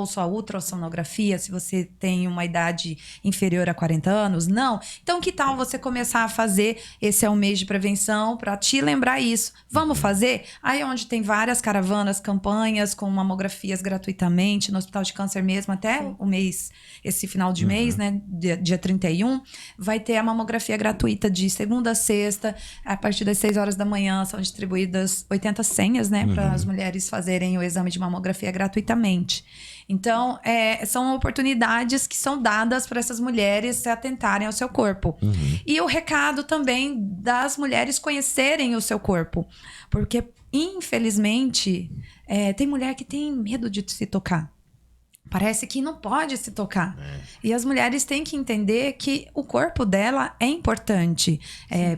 bolso a ultrassonografia se você tem uma idade inferior a 40 anos? Não. Então, que tal você começar a fazer? Esse é o mês de prevenção para te lembrar isso. Vamos fazer? Aí onde tem várias caravanas, campanhas com mamografias gratuitamente, no Hospital de Câncer mesmo, até o mês, esse final de mês, né? Dia 31, vai ter a mamografia gratuita de segunda a sexta, a partir das 6 horas da manhã, são distribuídas 80 senhas, né? Para as mulheres fazerem o exame de mamografia gratuitamente. Então, são oportunidades que são dadas para essas mulheres se atentarem ao seu corpo. E o recado também das mulheres conhecerem o seu corpo. Porque, infelizmente, tem mulher que tem medo de se tocar. Parece que não pode se tocar. E as mulheres têm que entender que o corpo dela é importante.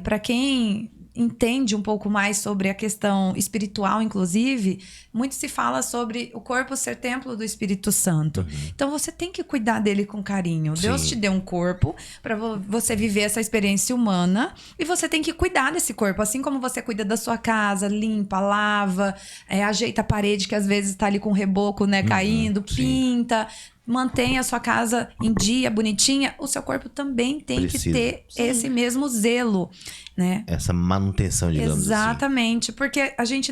Para quem entende um pouco mais sobre a questão espiritual, inclusive, muito se fala sobre o corpo ser templo do Espírito Santo. Então, você tem que cuidar dele com carinho. Sim. Deus te deu um corpo para você viver essa experiência humana e você tem que cuidar desse corpo. Assim como você cuida da sua casa, limpa, lava, ajeita a parede que às vezes está ali com reboco, né, caindo, pinta... Mantenha a sua casa em dia, bonitinha. O seu corpo também tem que ter esse mesmo zelo, né? Essa manutenção, digamos assim. Exatamente, porque a gente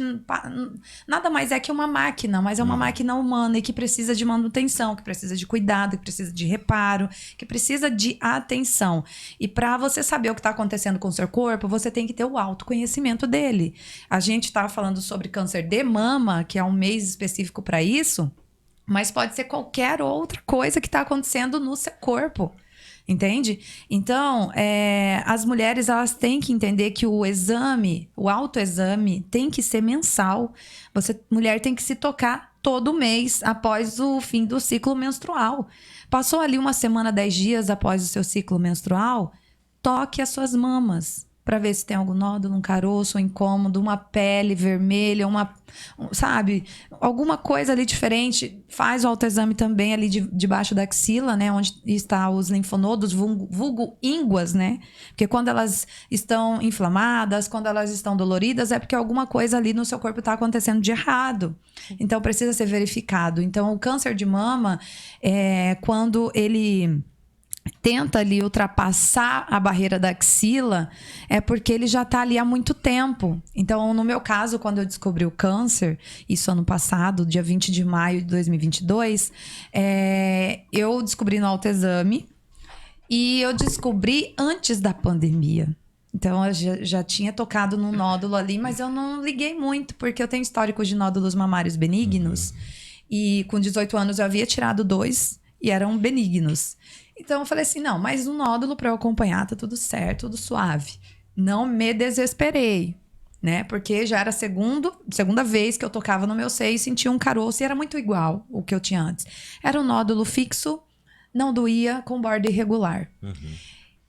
nada mais é que uma máquina, mas é uma máquina humana e que precisa de manutenção, que precisa de cuidado, que precisa de reparo, que precisa de atenção. E para você saber o que está acontecendo com o seu corpo, você tem que ter o autoconhecimento dele. A gente estava falando sobre câncer de mama, que é um mês específico para isso. Mas pode ser qualquer outra coisa que está acontecendo no seu corpo. Entende? Então, as mulheres elas têm que entender que o exame, o autoexame, tem que ser mensal. Mulher tem que se tocar todo mês após o fim do ciclo menstrual. Passou ali uma semana, 10 dias após o seu ciclo menstrual, toque as suas mamas. Para ver se tem algum nódulo, um caroço, um incômodo, uma pele vermelha, sabe? Alguma coisa ali diferente. Faz o autoexame também ali debaixo da axila, né? Onde está os linfonodos, vulgo ínguas, né? Porque quando elas estão inflamadas, quando elas estão doloridas, é porque alguma coisa ali no seu corpo está acontecendo de errado. Então, precisa ser verificado. Então, o câncer de mama, quando ele... tenta ali ultrapassar a barreira da axila, é porque ele já está ali há muito tempo. Então, no meu caso, quando eu descobri o câncer, isso ano passado, dia 20 de maio de 2022, eu descobri no autoexame e eu descobri antes da pandemia. Então, eu já tinha tocado num nódulo ali, mas eu não liguei muito, porque eu tenho histórico de nódulos mamários benignos. E com 18 anos eu havia tirado 2 e eram benignos. Então eu falei assim, não, mais um nódulo para eu acompanhar, tá tudo certo, tudo suave. Não me desesperei, né? Porque já era a segunda vez que eu tocava no meu seio e sentia um caroço e era muito igual o que eu tinha antes. Era um nódulo fixo, não doía, com borda irregular.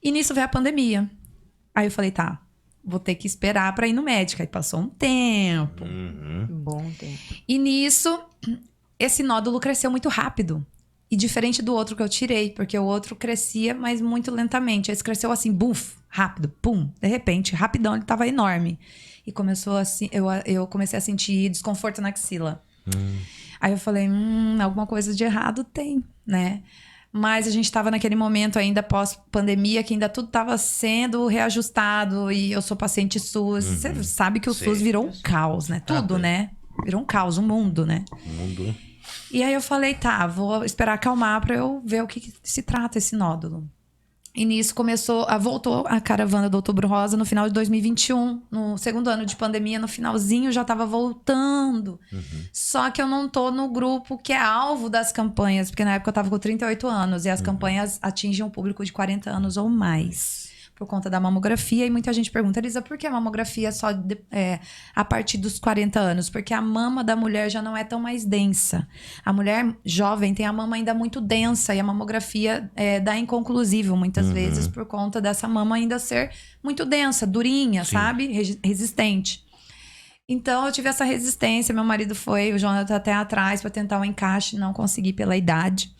E nisso veio a pandemia. Aí eu falei, tá, vou ter que esperar para ir no médico. Aí passou um tempo. Bom tempo. E nisso, esse nódulo cresceu muito rápido. E diferente do outro que eu tirei, porque o outro crescia, mas muito lentamente. Esse cresceu assim, buf, rápido, pum. De repente, rapidão, ele tava enorme. E começou assim, eu comecei a sentir desconforto na axila. Aí eu falei, alguma coisa de errado tem, né? Mas a gente tava naquele momento ainda pós-pandemia, que ainda tudo tava sendo reajustado. E eu sou paciente SUS. Você sabe que o SUS virou um caos, né? Tudo, né? Virou um caos, um mundo, né? Mundo. E aí eu falei, tá, vou esperar acalmar pra eu ver o que se trata esse nódulo. E nisso voltou a caravana do Outubro Rosa no final de 2021. No segundo ano de pandemia, no finalzinho, já tava voltando. Só que eu não tô no grupo que é alvo das campanhas, porque na época eu tava com 38 anos. E as campanhas atingem um público de 40 anos ou mais. Por conta da mamografia. E muita gente pergunta, Elisa, por que a mamografia só a partir dos 40 anos? Porque a mama da mulher já não é tão mais densa. A mulher jovem tem a mama ainda muito densa. E a mamografia dá inconclusivo, muitas vezes, por conta dessa mama ainda ser muito densa, durinha, sabe? Resistente. Então, eu tive essa resistência. Meu marido o Jonathan até atrás para tentar um encaixe. Não consegui pela idade.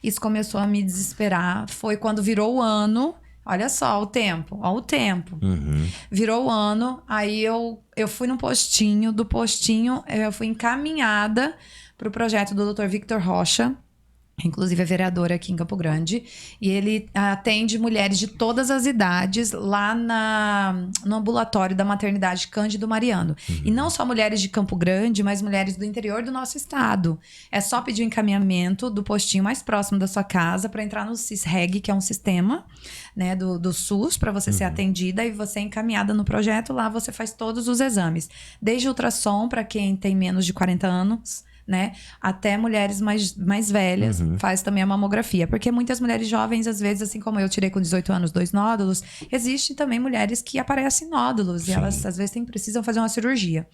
Isso começou a me desesperar. Foi quando virou o ano... Olha só o tempo, ó o tempo. Virou o ano, aí eu fui no postinho, do postinho eu fui encaminhada para o projeto do Dr. Victor Rocha, Inclusive é vereador aqui em Campo Grande. E ele atende mulheres de todas as idades lá no ambulatório da maternidade Cândido Mariano. E não só mulheres de Campo Grande, mas mulheres do interior do nosso estado. É só pedir o encaminhamento do postinho mais próximo da sua casa para entrar no CISREG, que é um sistema, né, do SUS, para você ser atendida, e você é encaminhada no projeto. Lá você faz todos os exames. Desde ultrassom para quem tem menos de 40 anos, né? Até mulheres mais velhas faz também a mamografia. Porque muitas mulheres jovens, às vezes, assim como eu tirei com 18 anos 2 nódulos, existem também mulheres que aparecem nódulos. Sim. E elas, às vezes, precisam fazer uma cirurgia.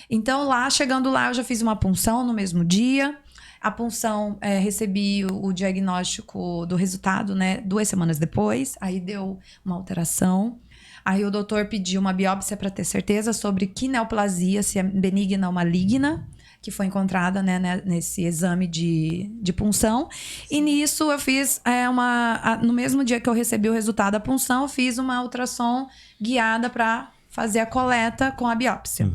Então, chegando lá, eu já fiz uma punção no mesmo dia. A punção, recebi o diagnóstico do resultado, né? 2 semanas depois. Aí deu uma alteração. Aí o doutor pediu uma biópsia para ter certeza sobre que neoplasia, se é benigna ou maligna, que foi encontrada, né, nesse exame de punção. E nisso eu fiz no mesmo dia que eu recebi o resultado da punção, eu fiz uma ultrassom guiada para fazer a coleta com a biópsia.